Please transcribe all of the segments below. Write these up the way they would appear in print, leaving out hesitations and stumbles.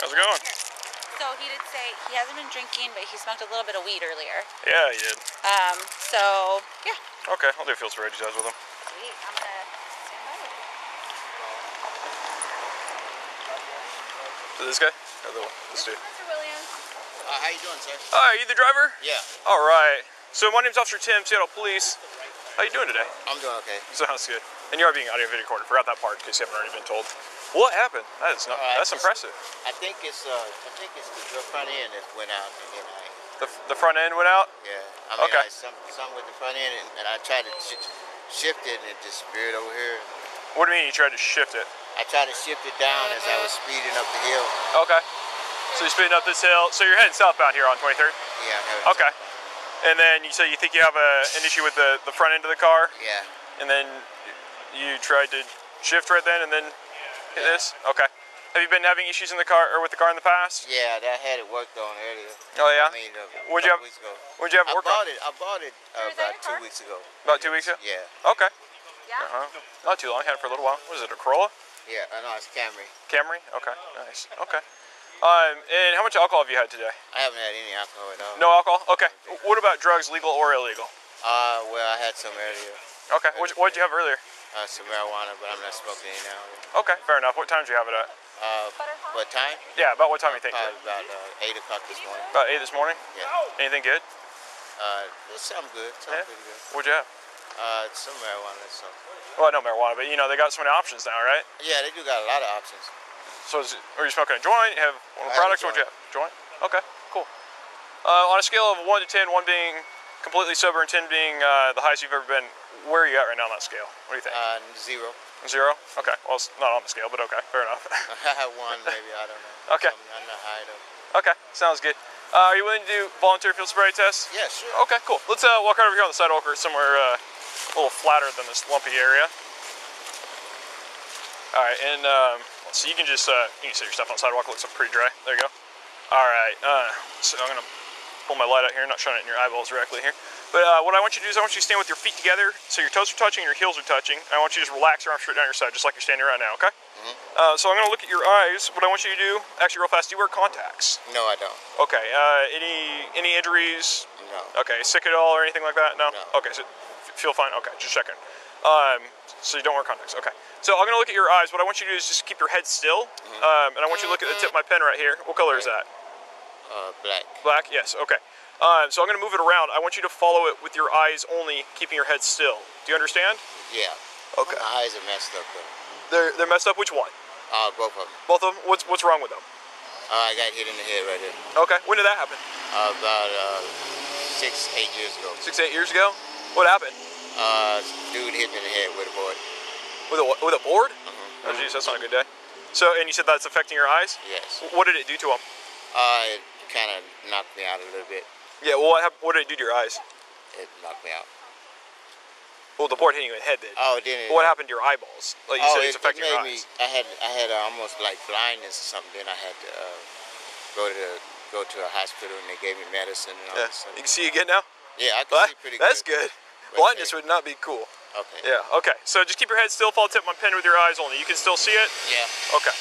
How's it going? So he did say he hasn't been drinking, but he smoked a little bit of weed earlier. Yeah, he did. So, yeah. Okay, I'll do a field sobriety test with him. Sweet. I'm going to stand by with you. So this guy? Or this dude? Mr. Williams. How you doing, sir? Hi, you the driver? Yeah. All right. So my name's Officer Tim, Seattle Police. How you doing today? I'm doing okay. Sounds good. And you are being audio video recorded. Forgot that part in case you haven't already been told. What happened? That is not. That's impressive. I think it's the front end that went out, and then The front end went out. yeah. I mean, Okay. something with the front end, and I tried to shift it, and it just veered over here. What do you mean you tried to shift it? I tried to shift it down as I was speeding up the hill. Okay. So you're speeding up this hill. So you're heading southbound here on 23rd. Yeah. Okay. And then you say you think you have an issue with the front end of the car, Yeah. and then you tried to shift right then, and then hit this. Okay. Have you been having issues in the car or with the car in the past? Yeah, that had it worked on earlier. Oh yeah. I mean, Where'd you have? weeks ago. Where'd you have it work on? I bought it about 2 weeks ago. About 2 weeks ago. Yeah. Okay. Yeah. Not too long. I had it for a little while. What is it? A Corolla? Yeah. I know it's Camry. Camry? Okay. Nice. Okay. And how much alcohol have you had today? I haven't had any alcohol at all. No alcohol? Okay. What about drugs, legal or illegal? Well, I had some earlier. Okay. What'd you have earlier? Some marijuana, but I'm not smoking any now. Okay. Fair enough. What time did you have it at? What time? Yeah. About what time you think? Probably about 8 o'clock this morning. About 8 this morning? Yeah. Anything good? It's something good. Something pretty good. What'd you have? Some marijuana. So. Well, I know marijuana, but you know, they got so many options now, right? Yeah, they do got a lot of options. So are you smoking a joint? You have one of the products? What'd you have? Joint? Okay, cool. On a scale of 1 to 10, 1 being completely sober and 10 being the highest you've ever been, where are you at right now on that scale? What do you think? 0. 0? Okay, well, it's not on the scale, but okay, fair enough. 1 maybe, I don't know. Okay. I'm not high though. Okay, sounds good. Are you willing to do voluntary field sobriety tests? Yeah, sure. Okay, cool. Let's walk right over here on the sidewalk or somewhere a little flatter than this lumpy area. All right, and so you can just you can set your stuff on the sidewalk. It looks pretty dry. There you go. All right, so I'm gonna pull my light out here. Not shining it in your eyeballs directly here. But what I want you to do is I want you to stand with your feet together, so your toes are touching and your heels are touching. And I want you to just relax your arms straight down your side, just like you're standing right now. Okay. So I'm gonna look at your eyes. What I want you to do, actually, real fast. Do you wear contacts? No, I don't. Okay. Any injuries? No. Okay. Sick at all or anything like that? No. No. Okay. So feel fine. Okay. Just checking. So you don't wear contacts. Okay. So I'm gonna look at your eyes. What I want you to do is just keep your head still, and I want you to look at the tip of my pen right here. What color is that? Black. Black. Yes. Okay. So I'm gonna move it around. I want you to follow it with your eyes only, keeping your head still. Do you understand? Yeah. Okay. My eyes are messed up though. They're messed up. Which one? Both of them. Both of them. What's wrong with them? I got hit in the head right here. Okay. When did that happen? About 6, 8 years ago. 6, 8 years ago. What happened? Dude hit me in the head with a board. With a board? Oh jeez, that's not a good day. So, and you said that's affecting your eyes? Yes. What did it do to them? It kind of knocked me out a little bit. Yeah. Well, what did it do to your eyes? It knocked me out. Well, the board hitting you in the head did. Oh, didn't it? But what happened to your eyeballs? Like you said, it's affecting your eyes. I had almost like blindness or something. Then I had to go to a hospital, and they gave me medicine and all Yeah. that stuff. You can see again now? Yeah, I can see pretty good. That's good. Blindness would not be cool. Okay. Yeah. Okay. So just keep your head still. Follow the tip of my pen with your eyes only. You can still see it? Yeah. Okay.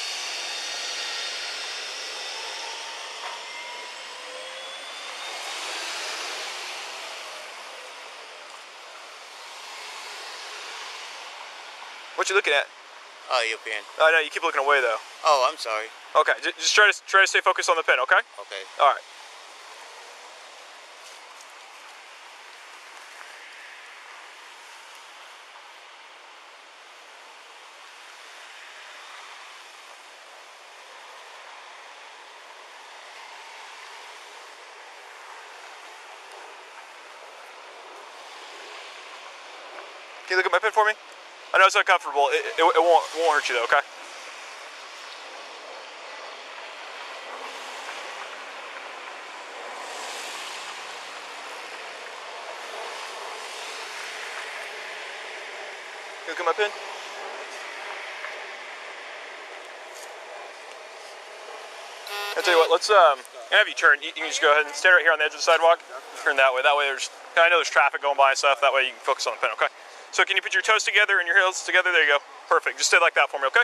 What you looking at? Oh, your pen. Oh no, you keep looking away though. Oh, I'm sorry. Okay. Just try to stay focused on the pen. Okay. Okay. All right. Can you look at my pen for me? I know it's uncomfortable. It won't hurt you though, okay? Can you look at my pen? I'll tell you what, let's have you turn. You can just go ahead and stand right here on the edge of the sidewalk. Turn that way. That way I know there's traffic going by and stuff. That way you can focus on the pen, okay? So can you put your toes together and your heels together? There you go. Perfect. Just stay like that for me, okay?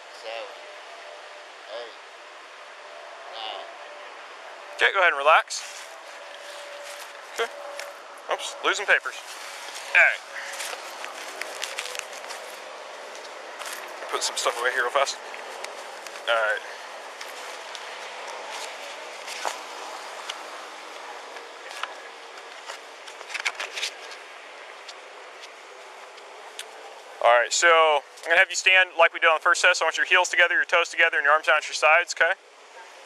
Okay, go ahead and relax. Okay. Oops, losing papers. All right. Put some stuff away here real fast. All right. All right, so I'm gonna have you stand like we did on the first test. I want your heels together, your toes together, and your arms down at your sides, okay?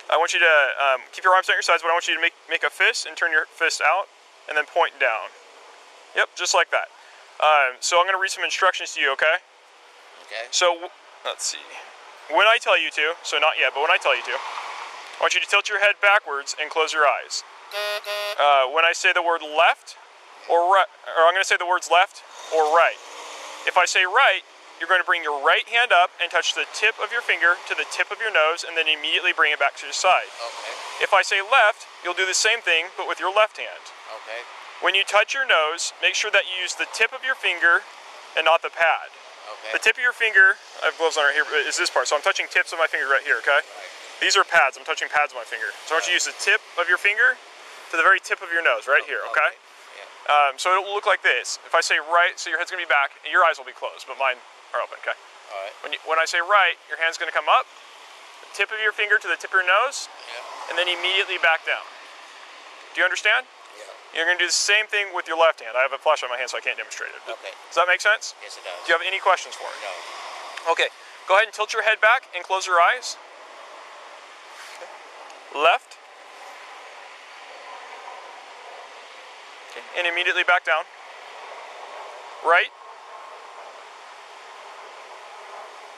I want you to keep your arms down at your sides, but I want you to make a fist and turn your fist out, and then point down. Yep, just like that. So I'm gonna read some instructions to you, okay? Okay. So, let's see. When I tell you to, so not yet, but when I tell you to, I want you to tilt your head backwards and close your eyes. When I say the word left or right, or I'm gonna say the words left or right. If I say right, you're going to bring your right hand up and touch the tip of your finger to the tip of your nose and then immediately bring it back to your side. Okay. If I say left, you'll do the same thing but with your left hand. Okay. When you touch your nose, make sure that you use the tip of your finger and not the pad. Okay. The tip of your finger, I have gloves on right here, is this part. So I'm touching tips of my finger right here, okay? Right. These are pads. I'm touching pads of my finger. So I want you to use the tip of your finger to the very tip of your nose right here, okay? So it'll look like this. If I say right, so your head's gonna be back, and your eyes will be closed, but mine are open, okay? All right. When I say right, your hand's gonna come up, the tip of your finger to the tip of your nose, Yeah. and then immediately back down. Do you understand? Yeah. You're gonna do the same thing with your left hand. I have a flash on my hand, so I can't demonstrate it. Okay. Does that make sense? Yes, it does. Do you have any questions for me? No. Okay, go ahead and tilt your head back and close your eyes. Okay. Left. Okay. And immediately back down. Right.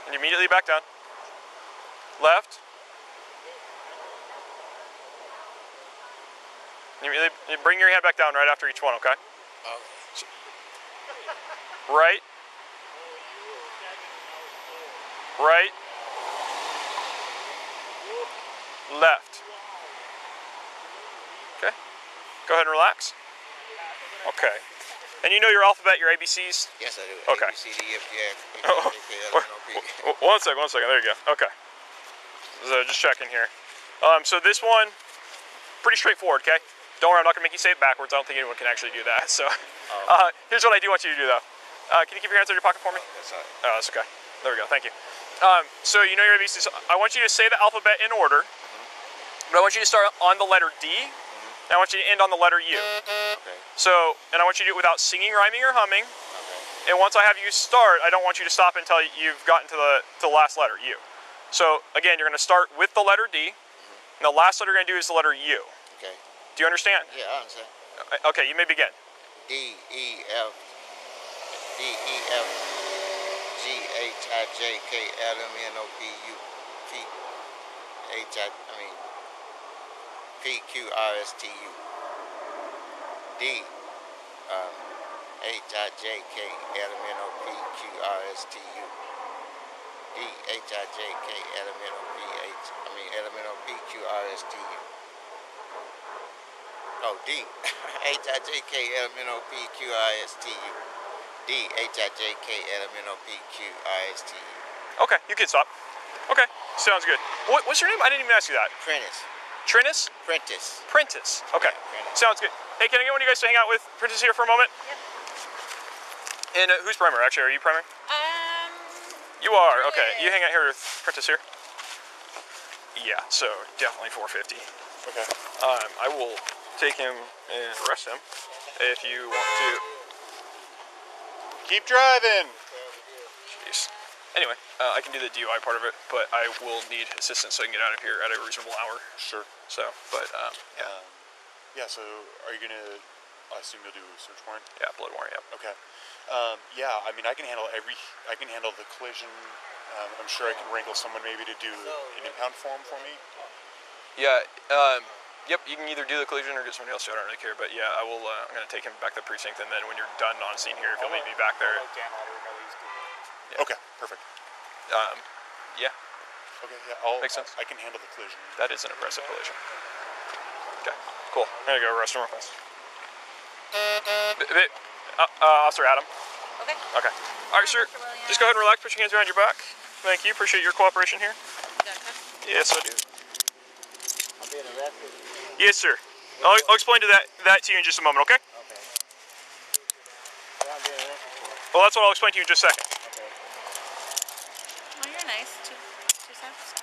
And immediately back down. Left. And immediately bring your hand back down right after each one, okay? Right. Right. Left. Okay. Go ahead and relax. Okay. And you know your alphabet, your ABCs? Yes, I do. Okay. A, B, C, D, F, G, H, I, J, K, L, M, N, O, P. One second. There you go. Okay. So just checking here. So this one, pretty straightforward, okay? Don't worry, I'm not gonna make you say it backwards. I don't think anyone can actually do that. So here's what I do want you to do though. Can you keep your hands in your pocket for me? That's all right. Oh, that's okay. There we go, thank you. So you know your ABCs. I want you to say the alphabet in order, but I want you to start on the letter D, and I want you to end on the letter U. Okay. So, and I want you to do it without singing, rhyming, or humming. Okay. And once I have you start, I don't want you to stop until you've gotten to the last letter, U. So again, you're gonna start with the letter D, and the last letter you're gonna do is the letter U. Okay. Do you understand? Yeah, I understand. Okay, you may begin. D, E, F, G, H, I, J, K, L, M, N, O, P, U, P, H, P, Q, R, S, T, U. D, H, I, J, K, L, M, N, O, P, Q, R, S, T, U. D, H, I, J, K, L, M, N, O, P, L, M, N, O, P, Q, R, S, T, U. Oh, D, H, I, J, K, L, M, N, O, P, Q, R, S, T, U. D, H, I, J, K, L, M, N, O, P, Q, R, S, T, U. Okay, you can stop. Okay, sounds good. What's your name? I didn't even ask you that. Prentice. Trinus? Prentice. Prentice. Okay, Yeah, Prentice. sounds good. Hey, can I get one of you guys to hang out with Prentice here for a moment? Yep. And who's primary? Actually, are you primary? You are. Okay, you hang out here with Prentice here. Yeah, so definitely 450. Okay. I will take him and arrest him if you want to. Keep driving. Jeez. Anyway, I can do the DUI part of it, but I will need assistance so I can get out of here at a reasonable hour. Sure. So, but yeah. Yeah, so are you gonna, I assume you'll do a search warrant? Yeah, blood warrant. Yep. Okay. Yeah, I mean, I can handle the collision. I'm sure I can wrangle someone maybe to do an impound form for me. Yeah. Yep. You can either do the collision or get somebody else to. I don't really care, but yeah, I will. I'm gonna take him back to the precinct, and then when you're done on scene here, if you'll meet me back there. Yeah. Okay, perfect. Yeah. Okay, yeah, Makes sense. I can handle the collision. That is an impressive collision. Okay. Cool. I'm gonna go arrest him real fast. Officer Adam. Okay. Okay. All right, sir. Just go ahead and relax. Put your hands behind your back. Thank you. Appreciate your cooperation here. You got a cuff? Yes, I do. I'm being arrested. Yes, sir. I'll explain that to you in just a moment, okay? Okay. What I'm being arrested for? Well, that's what I'll explain to you in just a second. Okay. Well, you're nice. Two cents.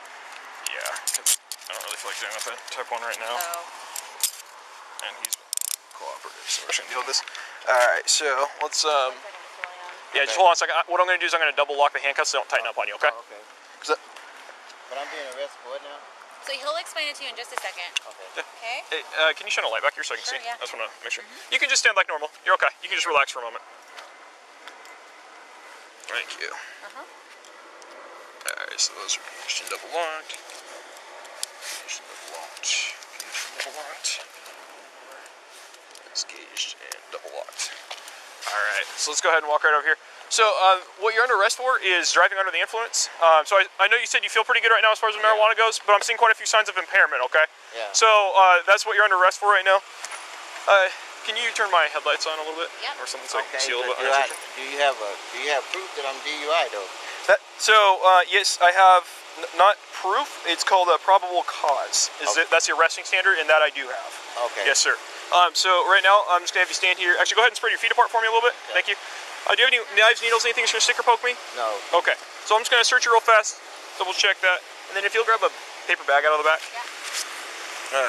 Yeah, 'cause I don't really feel like dealing with that type one right now. Oh. And he's cooperative, so we're just gonna deal with this. Alright, so let's yeah, just hold on a second. What I'm gonna do is I'm gonna double lock the handcuffs so they don't tighten up on you, okay? Oh, okay. 'Cause But I'm being arrested for what now? So he'll explain it to you in just a second. Okay. Okay? Hey, can you shine a light back here so I can Sure, see? yeah. I just want to make sure. You can just stand like normal. You're okay. You can just relax for a moment. Thank you. Alright, so those are gauged and double locked. Gauged and double locked. Gauged and double locked. It's gauged and double locked. Alright, so let's go ahead and walk right over here. So, what you're under arrest for is driving under the influence. So I know you said you feel pretty good right now as far as the marijuana goes, but I'm seeing quite a few signs of impairment, okay? Yeah. So, that's what you're under arrest for right now. Can you turn my headlights on a little bit? Yep. Or something so I can Okay, see a little but bit under do you have proof that I'm DUI though? Yes, I have not proof. It's called a probable cause. That's the arresting standard, and that I do have. Okay. Yes, sir. So right now, I'm just gonna have you stand here. Actually, go ahead and spread your feet apart for me a little bit. Okay. Thank you. Do you have any knives, needles, anything that's gonna stick or poke me? No. Okay. So I'm just gonna search you real fast, double check that, and then if you'll grab a paper bag out of the back. Yeah.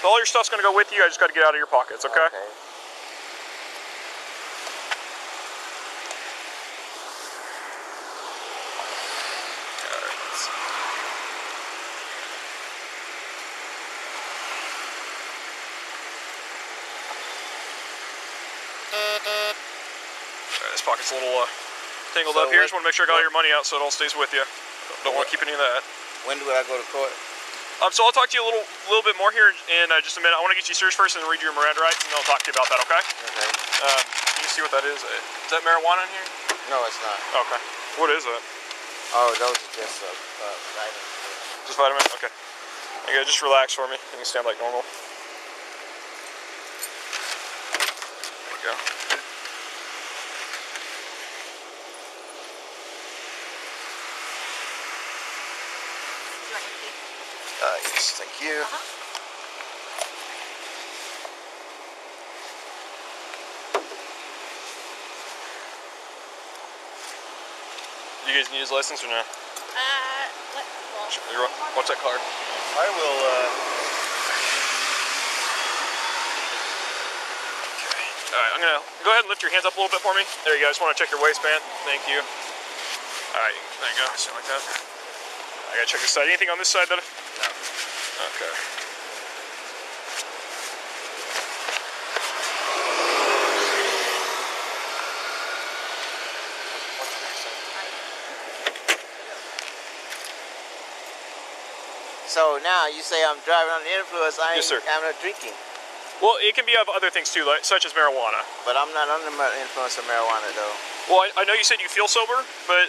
So all your stuff's gonna go with you. I just got to get out of your pockets. Okay. Okay. This pocket's a little tangled up here. Just want to make sure I got all your money out so it all stays with you. Don't want to keep any of that. When do I go to court? So I'll talk to you a little bit more here in just a minute. I want to get you searched first and then read you your Miranda rights, and then I'll talk to you about that, okay? Okay. Can you see what that is? Is that marijuana in here? No, it's not. Okay. What is it? Oh, those are just vitamins. Just vitamins? Okay. Okay, just relax for me. You can stand like normal. There you go. Yes, thank you. Do you guys need his license or no? What's that card? I will. Okay. Alright, I'm gonna go ahead and lift your hands up a little bit for me. There you go. I just want to check your waistband. Thank you. Alright, there you go. Something like that. I gotta check this side. Anything on this side that? No. Okay. So now you say I'm driving under the influence. Yes, sir. I'm not drinking. Well, it can be of other things too, such as marijuana. But I'm not under the influence of marijuana though. Well, I know you said you feel sober, but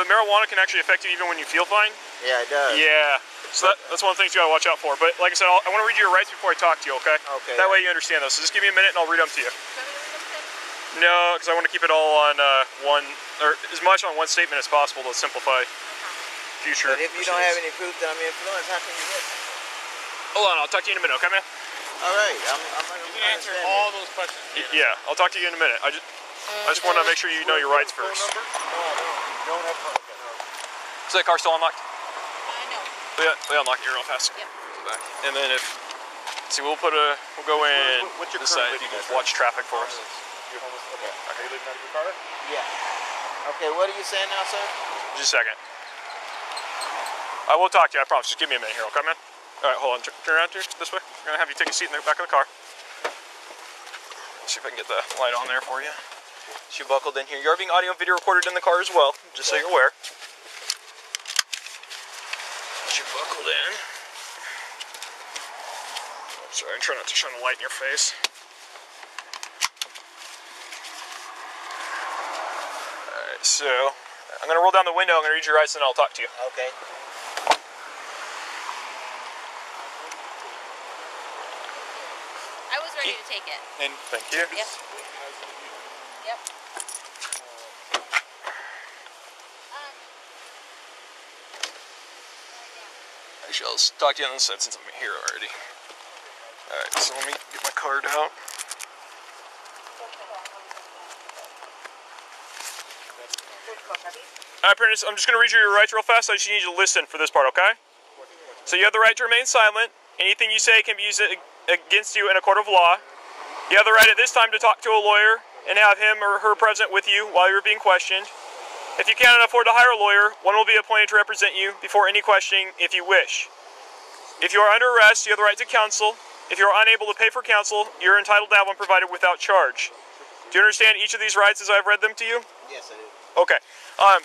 marijuana can actually affect you even when you feel fine. Yeah, it does. Yeah. So that's one of the things you gotta watch out for. But like I said, I want to read you your rights before I talk to you, okay? Okay. That way you understand those. So just give me a minute and I'll read them to you. No, because I want to keep it all on as much on one statement as possible to simplify future. But if you don't have any proof that I'm influenced, how can you listen? Hold on, I'll talk to you in a minute, okay, man? All right, I'm You can answer all those questions. Yeah, I'll talk to you in a minute. I just want to make sure you know your rights first. No, I don't have phone. Okay. Is that car still unlocked? I know. We unlock it real fast. Yep. Back. And then we'll go in What's your this current side. You living can address? watch traffic for us. You're homeless? Okay. Are you living out of your car? Yeah. Okay, what are you saying now, sir? Just a second. I will talk to you, I promise. Just give me a minute here, okay, man? All right, hold on. Turn around here, this way. I'm going to have you take a seat in the back of the car. See if I can get the light on there for you. So you buckled in here. You are being audio and video recorded in the car as well, just so you're aware. You buckled in. Sorry, I'm trying not to shine a light in your face. Alright, so I'm going to roll down the window, I'm going to read your rights, and I'll talk to you. Okay. I was ready to take it. And Thank you. Yep. Yep. Actually, I'll talk to you on this side since I'm here already. Alright, so let me get my card out. Alright, Prentice, I'm just going to read you your rights real fast. I just need you to listen for this part, okay? So you have the right to remain silent. Anything you say can be used against you in a court of law. You have the right at this time to talk to a lawyer and have him or her present with you while you're being questioned. If you cannot afford to hire a lawyer, one will be appointed to represent you before any questioning if you wish. If you are under arrest, you have the right to counsel. If you are unable to pay for counsel, you're entitled to have one provided without charge. Do you understand each of these rights as I've read them to you? Yes, I do. Okay.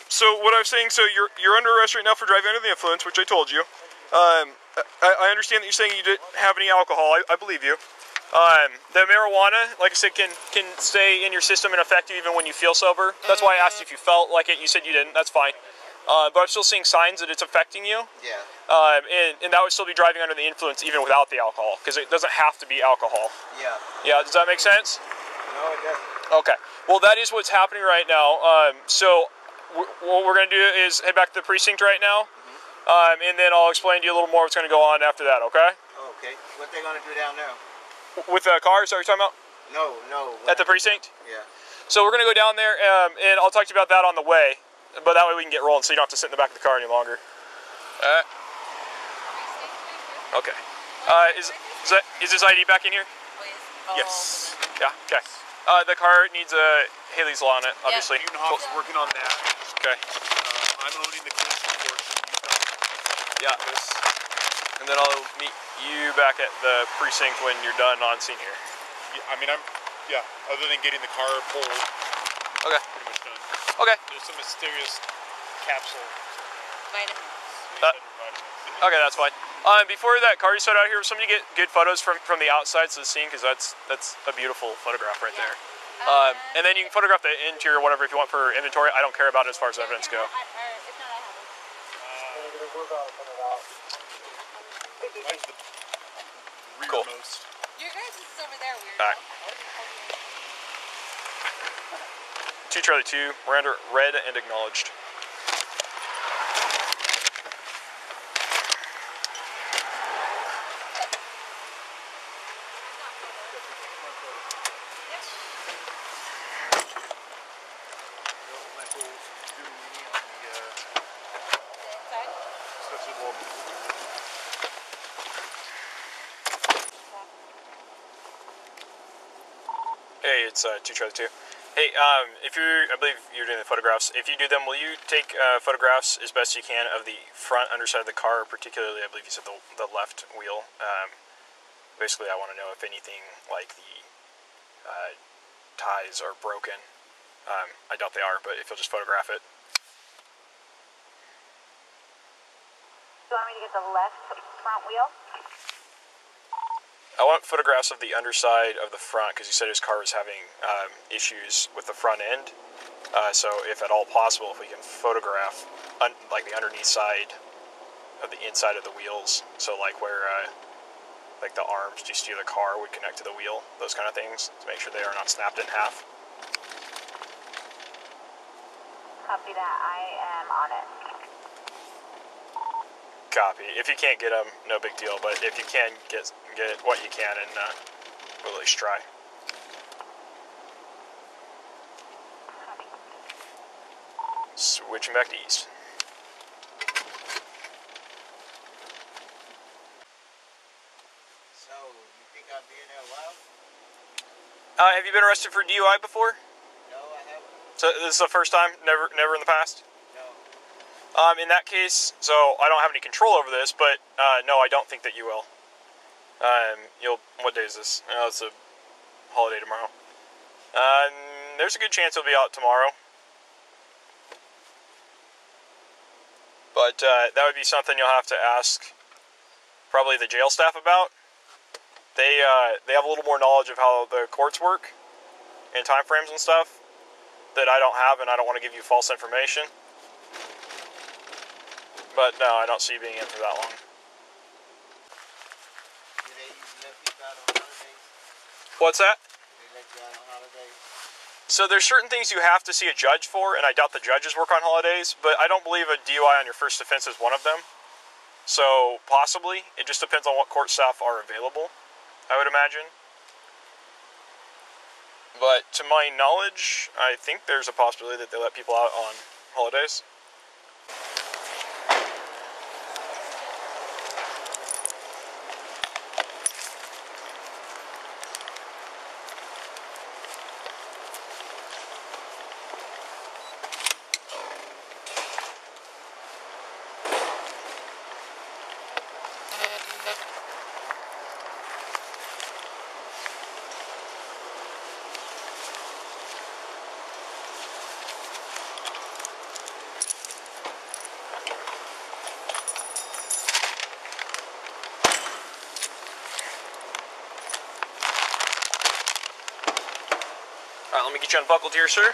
So what I was saying, so you're under arrest right now for driving under the influence, which I told you. I understand that you're saying you didn't have any alcohol. I believe you. The marijuana, like I said, can stay in your system and affect you even when you feel sober. That's why I asked you if you felt like it. You said you didn't. That's fine. But I'm still seeing signs that it's affecting you. Yeah. And that would still be driving under the influence even without the alcohol, because it doesn't have to be alcohol. Yeah. Yeah, does that make sense? No, it doesn't. Okay. Well, that is what's happening right now. So what we're going to do is head back to the precinct right now, and then I'll explain to you a little more what's going to go on after that, okay? Okay. What they gonna do down there? With the cars, are you talking about? No. At the precinct? Yeah. So we're going to go down there, and I'll talk to you about that on the way, but that way we can get rolling so you don't have to sit in the back of the car any longer. Okay. Is this ID back in here? Please. Yes. Yeah, okay. The car needs a Haley's Law on it, obviously. Newton Hawk's working on that. Okay. I'm owning the collision portion. Yeah. And then I'll meet you back at the precinct when you're done on scene here. Yeah, I mean, other than getting the car pulled, Okay. pretty much done. Okay. There's some mysterious capsule. Vitamins. Okay, that's fine. Before that car you set out here, will somebody get good photos from the outsides of the scene, because that's a beautiful photograph right there. And then you can photograph the interior, whatever, if you want for inventory. I don't care about it as far as evidence go. Mine's the Cool. rearmost. Your guys is over there, weird. Back. 2 Charlie 2, Miranda read and acknowledged. Hey, it's 2 Charlie 2. Hey, I believe you're doing the photographs. If you do them, will you take photographs as best you can of the front underside of the car, particularly, I believe you said the left wheel. Basically, I want to know if anything like the ties are broken. I doubt they are, but if you'll just photograph it. Do you want me to get the left front wheel? I want photographs of the underside of the front, because you said his car was having issues with the front end. So if at all possible, if we can photograph like the underneath side of the inside of the wheels, so like where like the arms to steer the car would connect to the wheel, those kind of things, to make sure they are not snapped in half. Copy that. I am on it. Copy. If you can't get them, no big deal, but if you can get what you can, and we'll at least try. Switching back to east. So, you think I'll be in there a while? Have you been arrested for DUI before? No, I haven't. So this is the first time? Never in the past? No. In that case, so I don't have any control over this, but no, I don't think that you will. What day is this? Oh, it's a holiday tomorrow. There's a good chance it'll be out tomorrow. But that would be something you'll have to ask probably the jail staff about. They have a little more knowledge of how the courts work and time frames and stuff that I don't have, and I don't want to give you false information. But no, I don't see you being in for that long. Do they usually let people out on holidays? What's that? Do they let you out on holidays? So there's certain things you have to see a judge for, and I doubt the judges work on holidays, but I don't believe a DUI on your first offense is one of them. So possibly, it just depends on what court staff are available. I would imagine. But to my knowledge, I think there's a possibility that they let people out on holidays. Alright, let me get you unbuckled here, sir.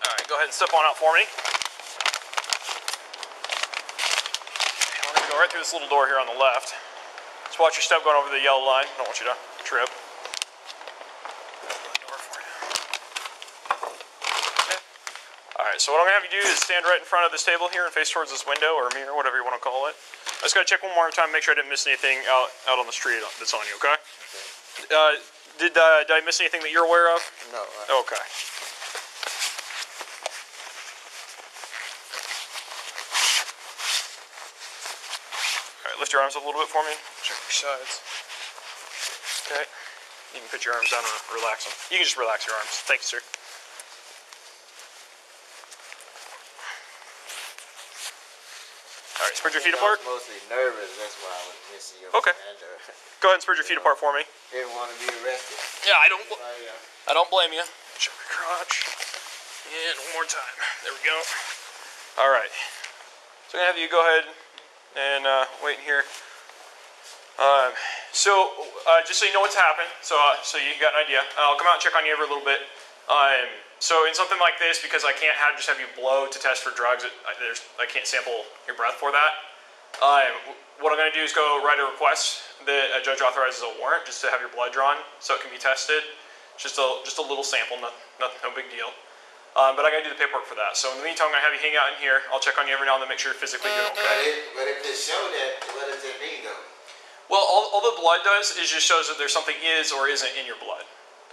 Alright, go ahead and step on out for me. We're going to go right through this little door here on the left. Just watch your step going over the yellow line. I don't want you to trip. Alright, so what I'm going to have you do is stand right in front of this table here and face towards this window or mirror, whatever you want to call it. I just got to check one more time, make sure I didn't miss anything out on the street that's on you, okay? Did I miss anything that you're aware of? No. Okay. Alright, lift your arms up a little bit for me. Check your sides. Okay. You can put your arms down and relax them. You can just relax your arms. Thank you, sir. Alright, spread your feet apart. I was mostly nervous, that's why I was missing your Okay. Go ahead and spread your feet apart for me. Didn't want to be arrested. Yeah, I don't blame you. Check your crotch. And one more time. There we go. Alright. So I'm going to have you go ahead and wait in here. Just so you know what's happened, so you got an idea, I'll come out and check on you every little bit. So in something like this, because I can't just have you blow to test for drugs, I can't sample your breath for that. What I'm going to do is go write a request that a judge authorizes a warrant just to have your blood drawn so it can be tested. Just a little sample, no big deal. But I got to do the paperwork for that. So in the meantime, I'm going to have you hang out in here. I'll check on you every now and then, make sure you're physically doing okay. But if it showed that, what does it mean though? Well, all the blood does is just shows that there's something is or isn't in your blood.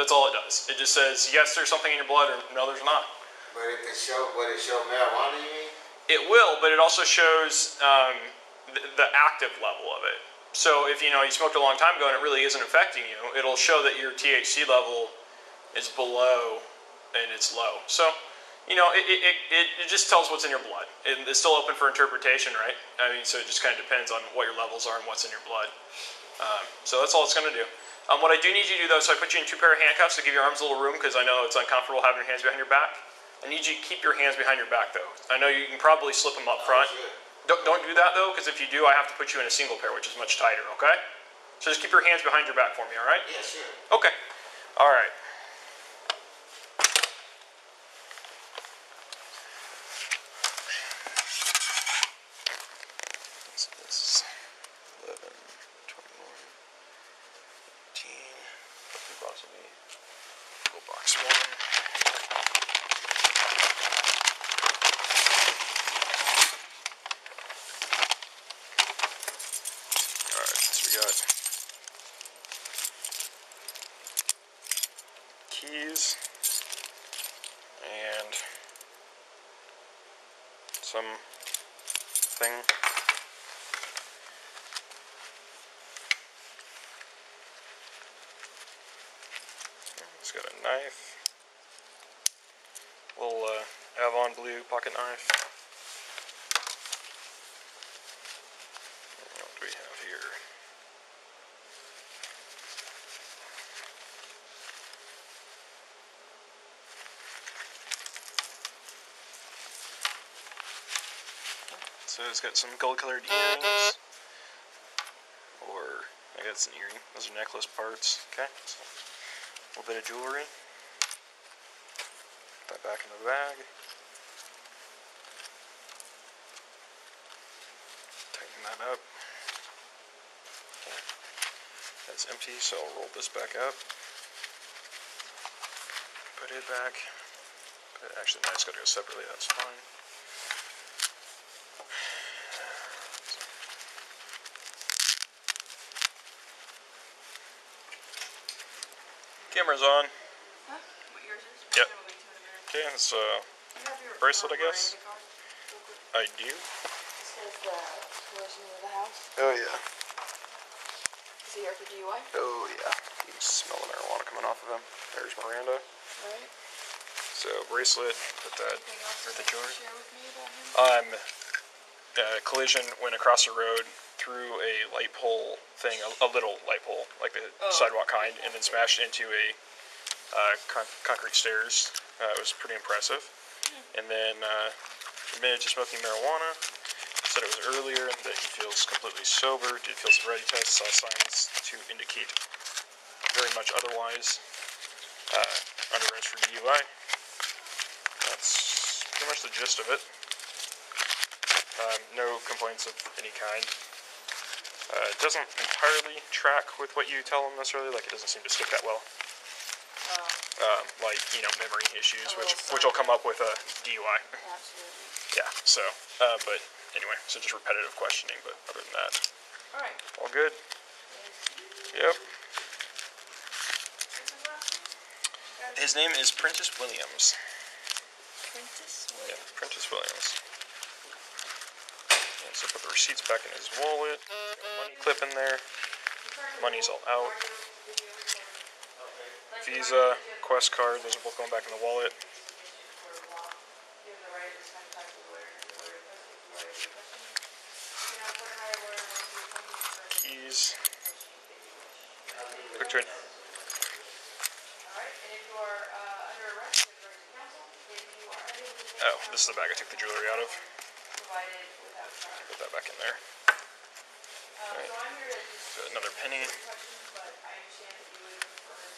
That's all it does. It just says, yes, there's something in your blood, or no, there's not. But if it show, would it show marijuana, you mean? It will, but it also shows the active level of it. So if you smoked a long time ago and it really isn't affecting you, it'll show that your THC level is below and it's low. So, it just tells what's in your blood. It's still open for interpretation, right? I mean, so it just kind of depends on what your levels are and what's in your blood. So that's all it's going to do. What I do need you to do, though, so I put you in 2 pair of handcuffs to give your arms a little room because I know it's uncomfortable having your hands behind your back. I need you to keep your hands behind your back, though. I know you can probably slip them up front. Don't do that, though, because if you do, I have to put you in a single pair, which is much tighter, okay? So just keep your hands behind your back for me, all right? Yeah, sure. Okay. All right. So this is 11, 21, 18, possibly go box 1. Got keys and some thing. It's got a knife, little Avon blue pocket knife. What do we have here? So it's got some gold-colored earrings, or I guess it's an earring. Those are necklace parts. Okay, so a little bit of jewelry. Put that back in the bag. Tighten that up. Okay. That's empty, so I'll roll this back up. Put it back. Actually, no, it's got to go separately. That's fine. Camera's on. Huh? What yours is? Yep. I'm gonna wait 2 minutes. Okay, it's You have your bracelet, I guess. Miranda card? Real quick. I do. It says the collision of the house. Oh yeah. Is he here for DUI? Oh yeah. You can smell the marijuana coming off of him. There's Miranda. Alright. So bracelet. Put that Anything else with the you'd like to jewelry. share with me about him? Collision went across the road through a light pole thing, a little light pole, like the sidewalk kind, and then smashed into a concrete stairs. It was pretty impressive. And then admitted to smoking marijuana. Said it was earlier and that he feels completely sober. Did field sobriety test. Saw signs to indicate very much otherwise. Under arrest for DUI. That's pretty much the gist of it. No complaints of any kind. It doesn't entirely track with what you tell them necessarily. Like, it doesn't seem to stick that well. Like, you know, memory issues, which will come up with a DUI. Absolutely. Yeah, so, but anyway, so just repetitive questioning, but other than that, Alright. all good. Yep. His name is Prentice Williams. Prentice Yeah, Williams. Prentice Williams. And so put the receipts back in his wallet. Got a money clip in there. Money's all out. Visa, Quest card, those are both going back in the wallet. Keys. Quick turn. Oh, this is the bag I took the jewelry out of. Put that back in there. Alright. Got another penny.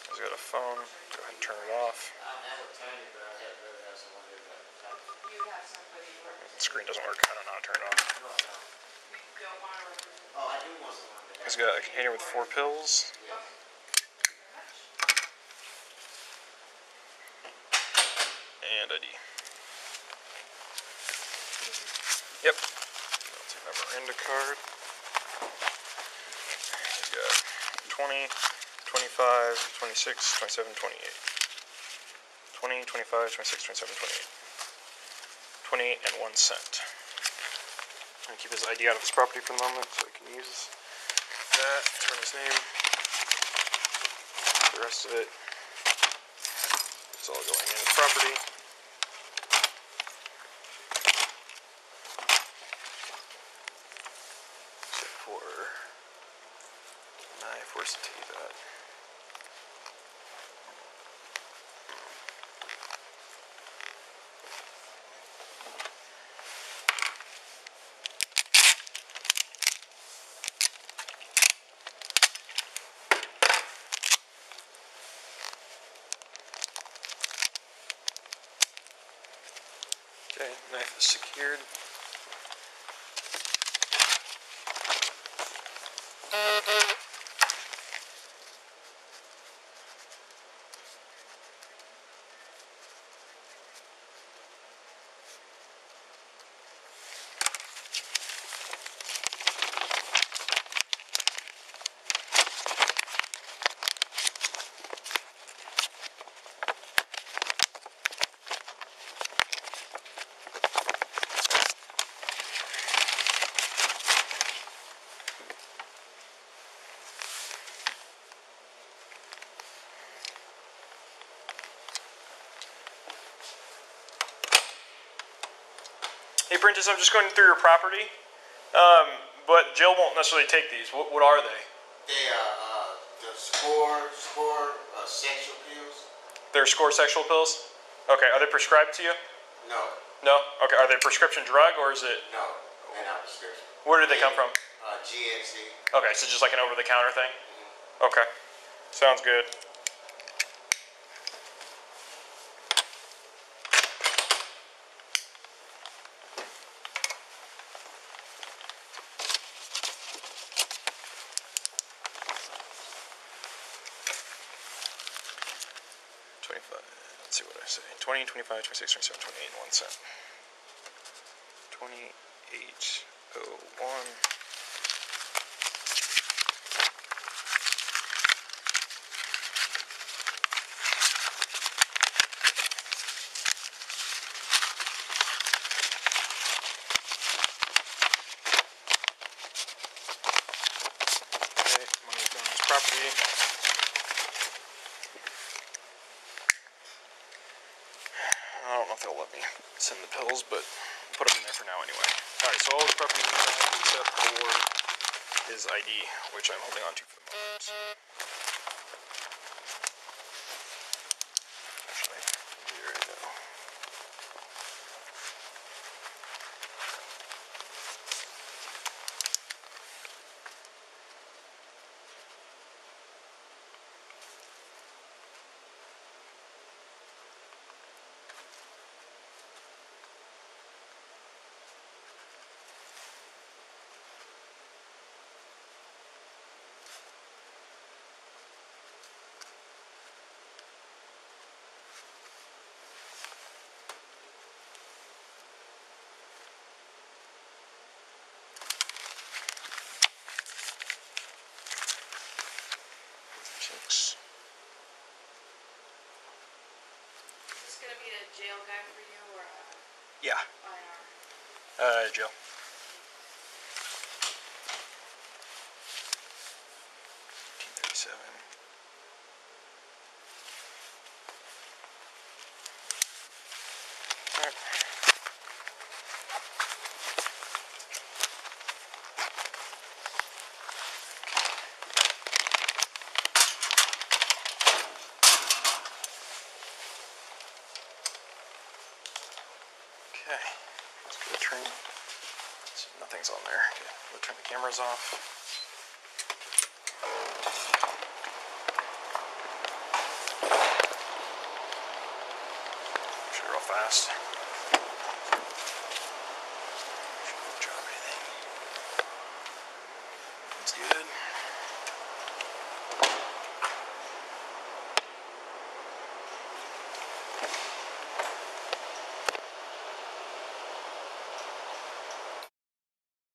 He's got a phone. Go ahead and turn it off. The screen doesn't work. I don't know how to turn it off. He's got a container with 4 pills. And ID. Yep. I'll take that Miranda card. He's got 20, 25, 26, 27, 28. 20, 25, 26, 27, 28. 28 and 1 cent. I'm going to keep his ID out of his property for the moment so he can use that, turn his name. The rest of it, it's all going in his property. Except for knife, where's the teeth at? Okay, knife is secured. Hey Prentice, I'm just going through your property, but jail won't necessarily take these. What are they? They are the score sexual pills. They're score sexual pills? Okay, are they prescribed to you? No, No? Okay, are they prescription drug or is it, no, they're not prescription. where did they come from? GNC. Okay, so just like an over-the-counter thing? Okay, sounds good. Let's see what I say. 20, 25, 26, 27, 28, and 1 cent. 2801. property. I don't know if they'll let me send the pills, but put them in there for now anyway. Alright, so all the property except for his ID, which I'm holding on to for the moment. Actually, there we go. Six. Is this gonna be a jail guy for you or a Yeah. IR? Jail. $15.37. Alright. Okay, let's go turn. Nothing's on there. Okay, we'll turn the cameras off. Shoot real fast.